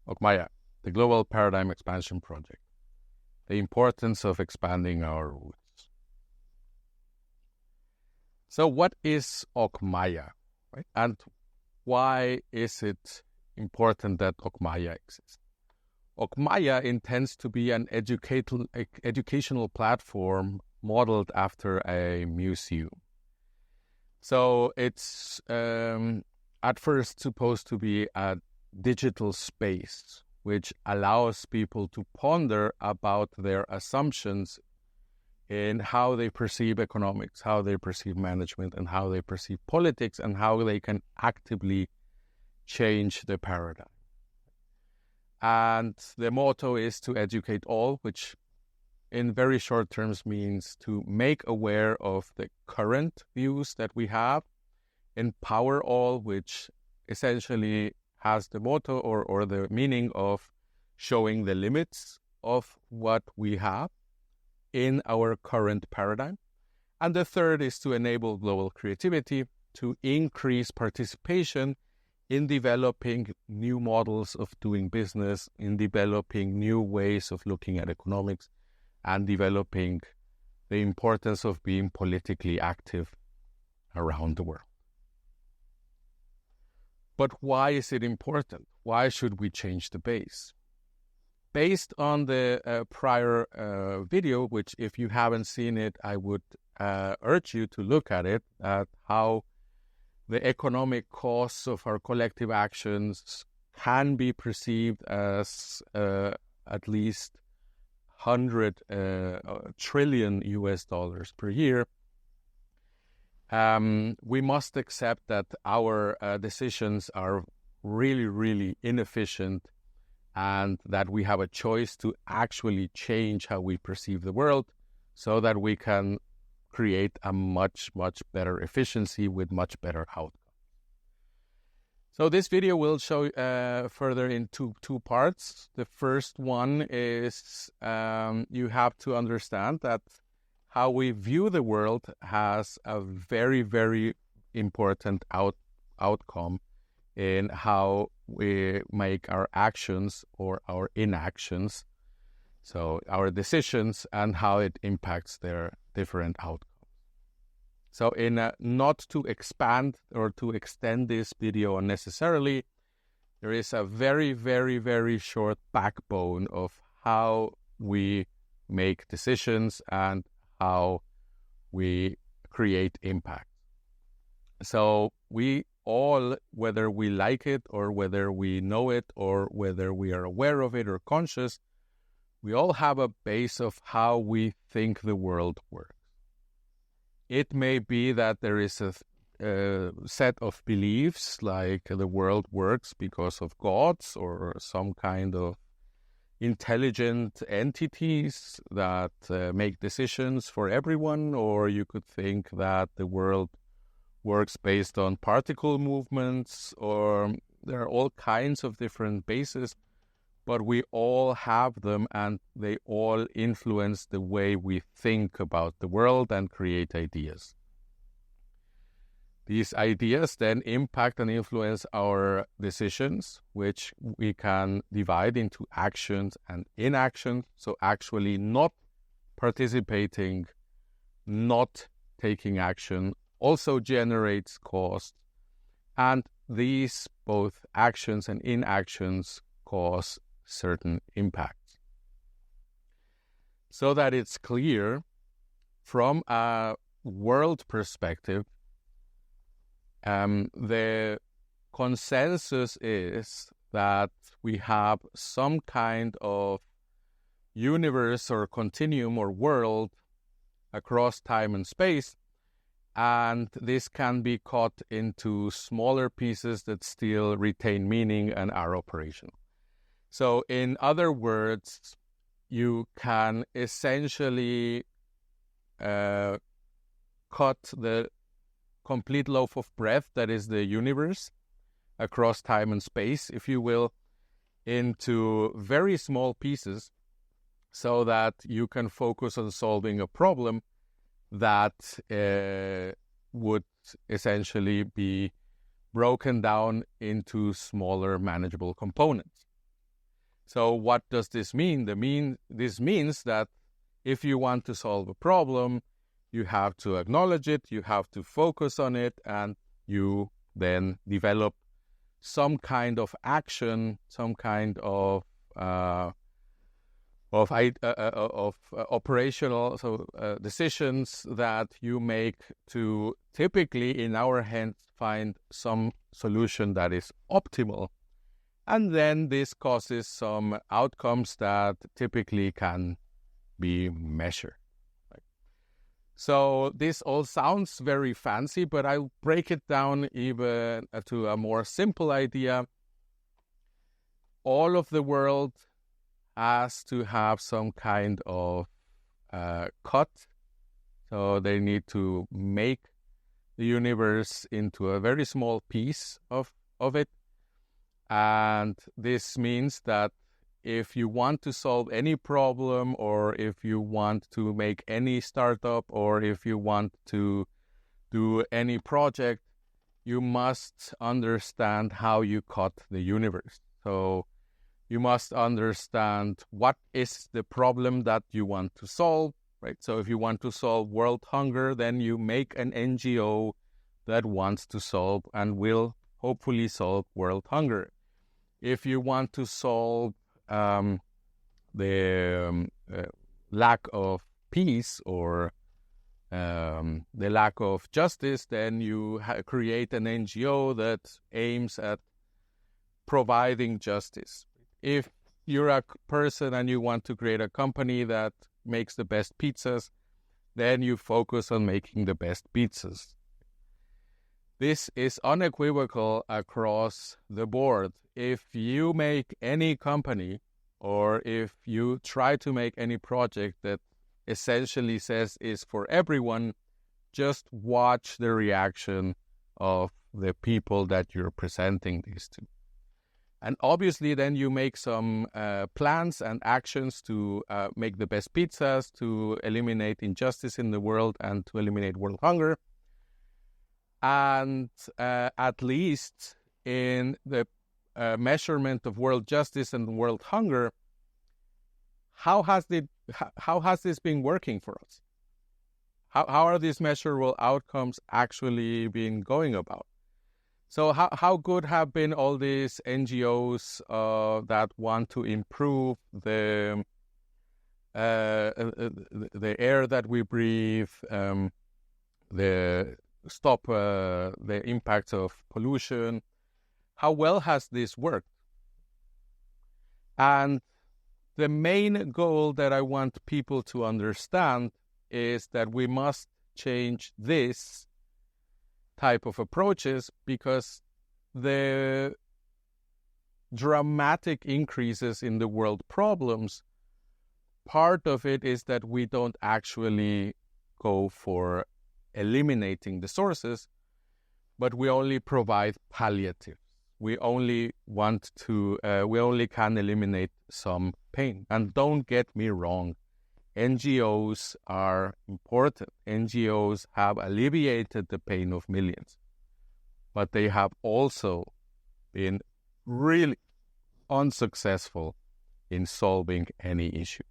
Ocmaya, the Global Paradigm Expansion Project, the importance of expanding our roots. So what is Ocmaya, right? And why is it important that Ocmaya exists? Ocmaya intends to be an educational platform modeled after a museum. So it's at first supposed to be a digital space, which allows people to ponder about their assumptions in how they perceive economics, how they perceive management, and how they perceive politics, and how they can actively change the paradigm. And the motto is to educate all, which in very short terms means to make aware of the current views that we have, empower all, which essentially has the motto or the meaning of showing the limits of what we have in our current paradigm. And the third is to enable global creativity, to increase participation in developing new models of doing business, in developing new ways of looking at economics, and developing the importance of being politically active around the world. But why is it important? Why should we change the base? Based on the prior video, which if you haven't seen it, I would urge you to look at it, at how the economic costs of our collective actions can be perceived as at least 100 trillion US dollars per year. We must accept that our decisions are really, really inefficient, and that we have a choice to actually change how we perceive the world so that we can create a much, much better efficiency with much better outcomes. So this video will show further into two parts. The first one is you have to understand that how we view the world has a very, very important outcome in how we make our actions or our inactions, so our decisions, and how it impacts their different outcomes. So in not to expand or to extend this video unnecessarily, there is a very, very, very short backbone of how we make decisions and how we create impact. So we all, whether we like it or whether we know it or whether we are aware of it or conscious, we all have a base of how we think the world works. It may be that there is a set of beliefs like the world works because of gods or some kind of intelligent entities that make decisions for everyone, or you could think that the world works based on particle movements, or there are all kinds of different bases, but we all have them and they all influence the way we think about the world and create ideas. These ideas then impact and influence our decisions, which we can divide into actions and inactions. So actually not participating, not taking action also generates cost. And these both actions and inactions cause certain impacts. So that it's clear from a world perspective, the consensus is that we have some kind of universe or continuum or world across time and space, and this can be cut into smaller pieces that still retain meaning and are operational. So in other words, you can essentially cut the complete loaf of bread that is the universe across time and space, if you will, into very small pieces so that you can focus on solving a problem that would essentially be broken down into smaller manageable components. So what does this mean? This means that if you want to solve a problem, you have to acknowledge it, you have to focus on it, and you then develop some kind of action, some kind of operational decisions that you make to typically, in our hands, find some solution that is optimal. And then this causes some outcomes that typically can be measured. Right? So this all sounds very fancy, but I'll break it down even to a more simple idea. All of the world has to have some kind of cut. So they need to make the universe into a very small piece of it. And this means that if you want to solve any problem, or if you want to make any startup, or if you want to do any project, you must understand how you cut the universe. So you must understand what is the problem that you want to solve, right? So if you want to solve world hunger, then you make an NGO that wants to solve and will hopefully solve world hunger. If you want to solve the lack of peace or the lack of justice, then you create an NGO that aims at providing justice. If you're a person and you want to create a company that makes the best pizzas, then you focus on making the best pizzas. This is unequivocal across the board. If you make any company, or if you try to make any project that essentially says is for everyone, just watch the reaction of the people that you're presenting this to. And obviously then you make some plans and actions to make the best pizzas, to eliminate injustice in the world, and to eliminate world hunger. And at least in the measurement of world justice and world hunger, how has this been working for us? How are these measurable outcomes actually been going about? So how good have been all these NGOs that want to improve the air that we breathe, stop the impacts of pollution? How well has this worked? And the main goal that I want people to understand is that we must change this type of approaches, because the dramatic increases in the world problems, part of it is that we don't actually go for eliminating the sources, but we only provide palliative. We only can eliminate some pain. And don't get me wrong, NGOs are important. NGOs have alleviated the pain of millions, but they have also been really unsuccessful in solving any issue.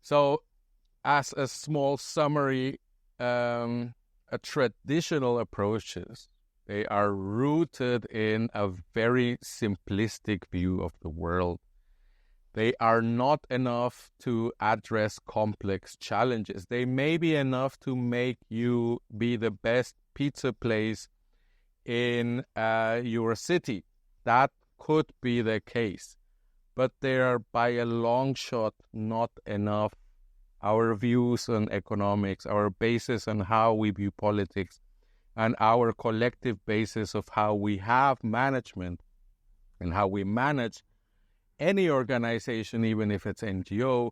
So, as a small summary, traditional approaches, they are rooted in a very simplistic view of the world. They are not enough to address complex challenges. They may be enough to make you be the best pizza place in your city. That could be the case. But they are by a long shot not enough. Our views on economics, our basis on how we view politics, and our collective basis of how we have management and how we manage any organization, even if it's NGO,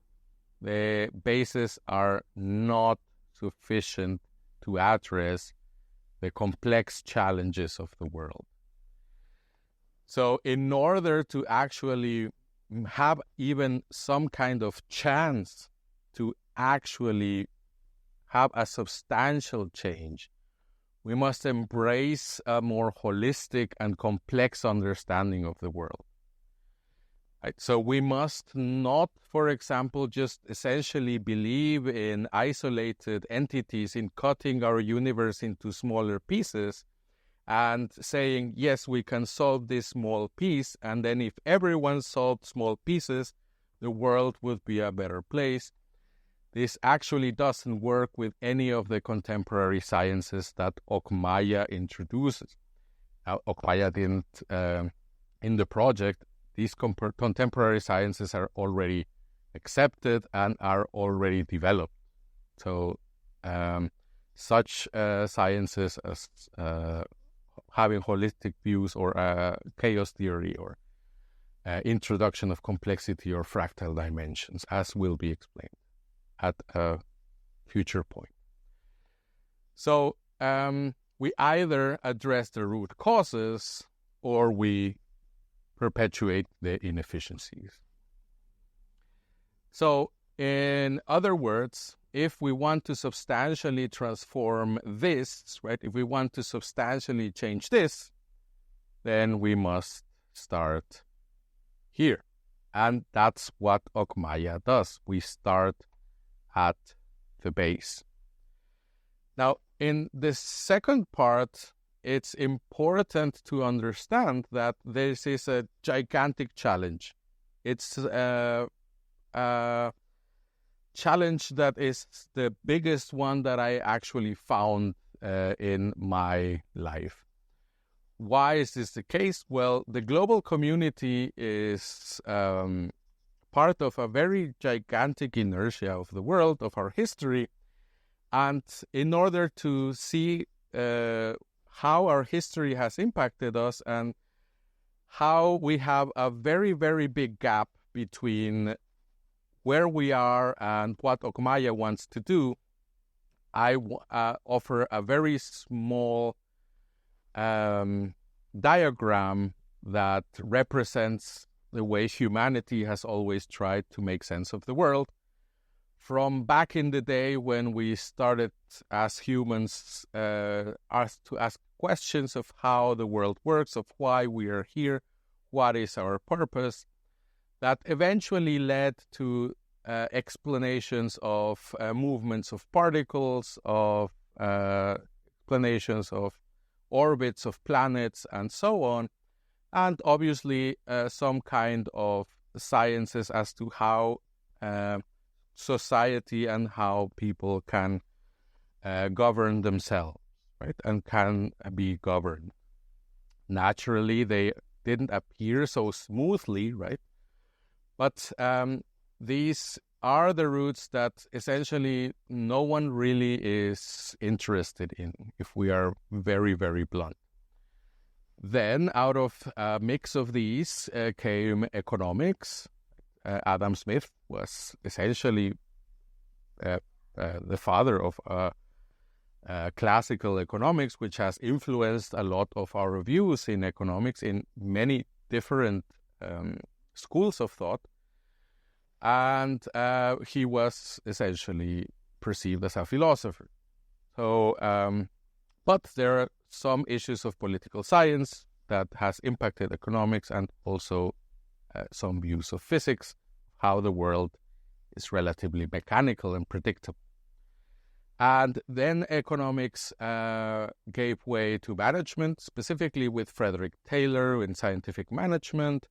the bases are not sufficient to address the complex challenges of the world. So in order to actually have even some kind of chance to actually have a substantial change, we must embrace a more holistic and complex understanding of the world. Right? So we must not, for example, just essentially believe in isolated entities, in cutting our universe into smaller pieces and saying, yes, we can solve this small piece. And then if everyone solved small pieces, the world would be a better place. This actually doesn't work with any of the contemporary sciences that Ocmaya introduces. Now, Ocmaya didn't, in the project, these contemporary sciences are already accepted and are already developed. So such sciences as having holistic views or chaos theory or introduction of complexity or fractal dimensions, as will be explained at a future point. So we either address the root causes or we perpetuate the inefficiencies. So in other words, if we want to substantially transform this, right, if we want to substantially change this, then we must start here. And that's what Ocmaya does. We start at the base. Now, in the second part, it's important to understand that this is a gigantic challenge. It's a challenge that is the biggest one that I actually found in my life. Why is this the case? Well, the global community is part of a very gigantic inertia of the world, of our history. And in order to see how our history has impacted us and how we have a very, very big gap between where we are and what Ocmaya wants to do, I offer a very small diagram that represents the way humanity has always tried to make sense of the world. From back in the day when we started as humans to ask questions of how the world works, of why we are here, what is our purpose, that eventually led to explanations of movements of particles, of explanations of orbits of planets, and so on, and obviously some kind of sciences as to how society and how people can govern themselves, right, and can be governed. Naturally, they didn't appear so smoothly, right? But these are the roots that essentially no one really is interested in, if we are very, very blunt. Then, out of a mix of these came economics. Adam Smith was essentially the father of classical economics, which has influenced a lot of our views in economics in many different schools of thought. And he was essentially perceived as a philosopher. So, but there are some issues of political science that has impacted economics, and also some views of physics, how the world is relatively mechanical and predictable. And then economics gave way to management, specifically with Frederick Taylor in scientific management.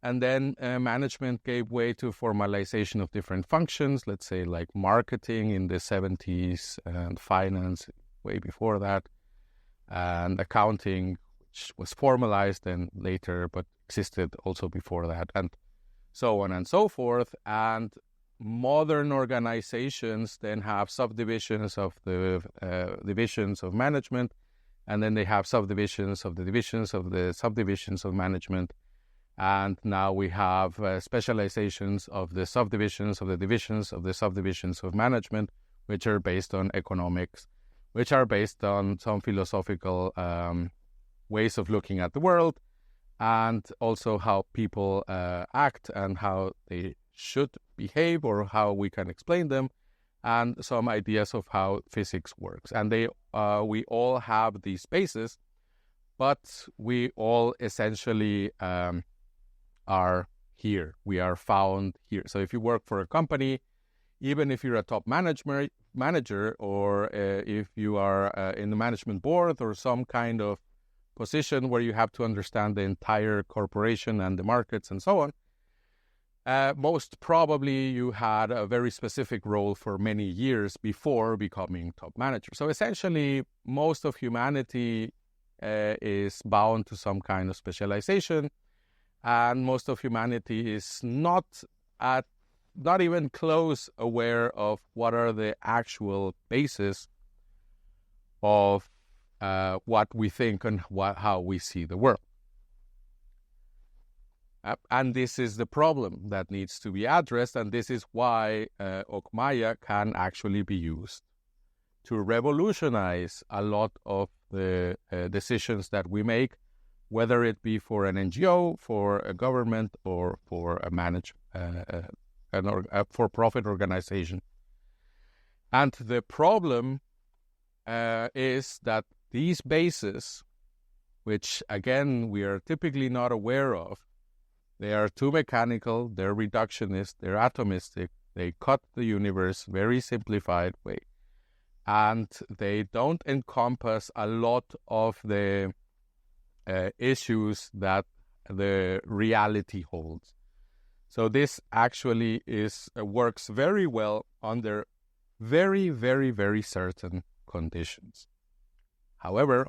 And then management gave way to formalization of different functions, let's say like marketing in the 70s and finance way before that, and accounting, which was formalized and later, but existed also before that, and so on and so forth. And modern organizations then have subdivisions of the divisions of management, and then they have subdivisions of the divisions of the subdivisions of management. And now we have specializations of the subdivisions of the divisions of the subdivisions of management, which are based on economics, which are based on some philosophical ways of looking at the world, and also how people act and how they should behave or how we can explain them, and some ideas of how physics works. And we all have these bases, but we all essentially are here. We are found here. So if you work for a company, even if you're a top manager, or if you are in the management board or some kind of position where you have to understand the entire corporation and the markets and so on, most probably you had a very specific role for many years before becoming top manager. So essentially, most of humanity is bound to some kind of specialization, and most of humanity is not even close aware of what are the actual basis of what we think and how we see the world. And this is the problem that needs to be addressed, and this is why Ocmaya can actually be used to revolutionize a lot of the decisions that we make, whether it be for an NGO, for a government, or for a for-profit organization. And the problem is that these bases, which again we are typically not aware of, they are too mechanical, they're reductionist, they're atomistic, they cut the universe very simplified way, and they don't encompass a lot of the issues that the reality holds. So this actually works very well under very, very, very certain conditions. However,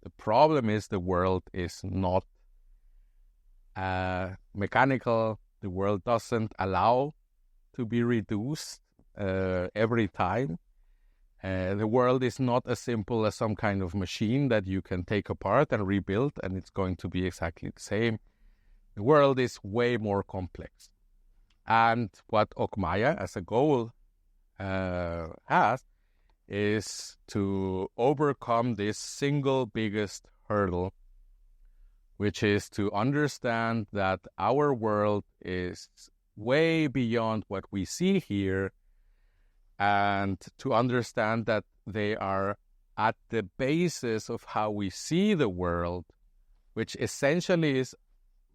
the problem is the world is not mechanical. The world doesn't allow to be reduced every time. The world is not as simple as some kind of machine that you can take apart and rebuild and it's going to be exactly the same. The world is way more complex. And what Ocmaya as a goal has is to overcome this single biggest hurdle, which is to understand that our world is way beyond what we see here, and to understand that they are at the basis of how we see the world, which essentially is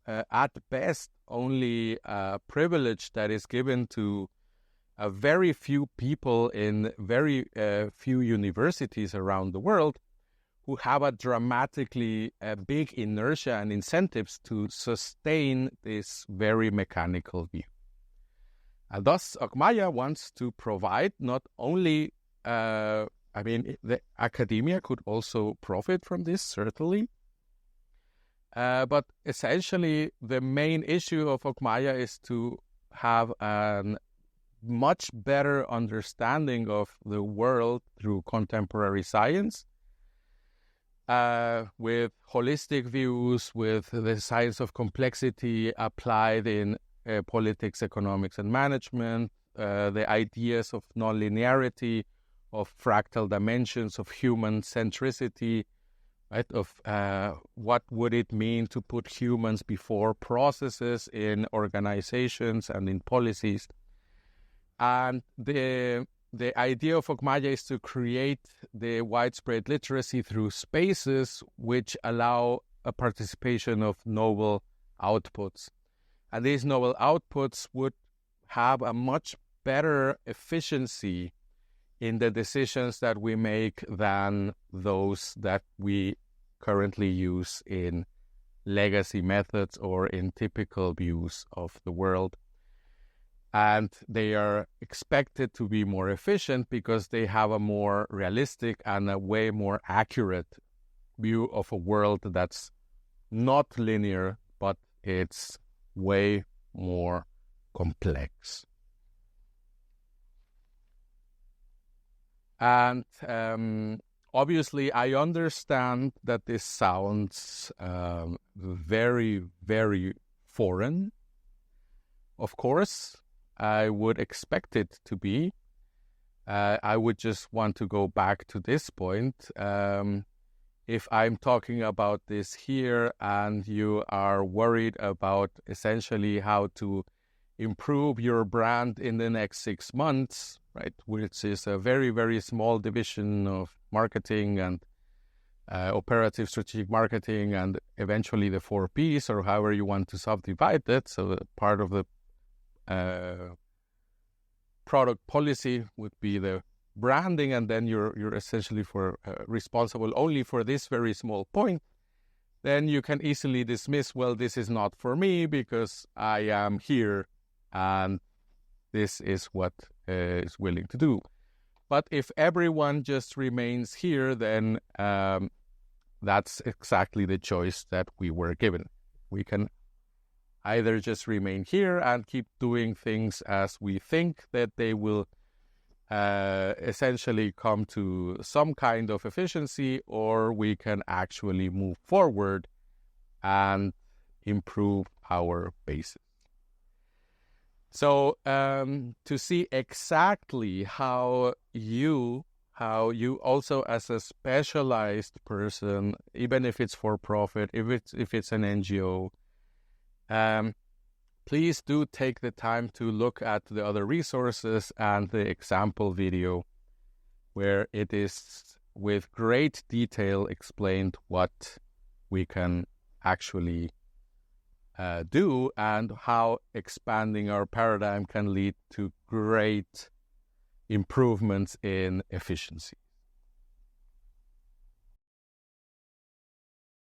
at best only a privilege that is given to a very few people in very few universities around the world who have a dramatically big inertia and incentives to sustain this very mechanical view. And thus, Ocmaya wants to provide not only, the academia could also profit from this, certainly, but essentially the main issue of Ocmaya is to have a much better understanding of the world through contemporary science, with holistic views, with the science of complexity applied in politics, economics, and management, the ideas of nonlinearity, of fractal dimensions, of human centricity, right? Of what would it mean to put humans before processes in organizations and in policies. And the idea of Ocmaya is to create the widespread literacy through spaces which allow a participation of novel outputs. And these novel outputs would have a much better efficiency in the decisions that we make than those that we currently use in legacy methods or in typical views of the world. And they are expected to be more efficient because they have a more realistic and a way more accurate view of a world that's not linear, but it's way more complex. And obviously, I understand that this sounds very, very foreign. Of course, I would expect it to be. I would just want to go back to this point. If I'm talking about this here and you are worried about essentially how to improve your brand in the next 6 months, right, which is a very, very small division of marketing, and operative strategic marketing, and eventually the 4Ps, or however you want to subdivide it. So part of the product policy would be the branding, and then you're essentially responsible only for this very small point. Then you can easily dismiss, well, this is not for me because I am here and this is what is willing to do. But if everyone just remains here, then that's exactly the choice that we were given. We can either just remain here and keep doing things as we think that they will essentially come to some kind of efficiency, or we can actually move forward and improve our basis. So to see exactly how you also as a specialized person, even if it's for profit, if it's an NGO, please do take the time to look at the other resources and the example video, where it is with great detail explained what we can actually do and how expanding our paradigm can lead to great improvements in efficiency.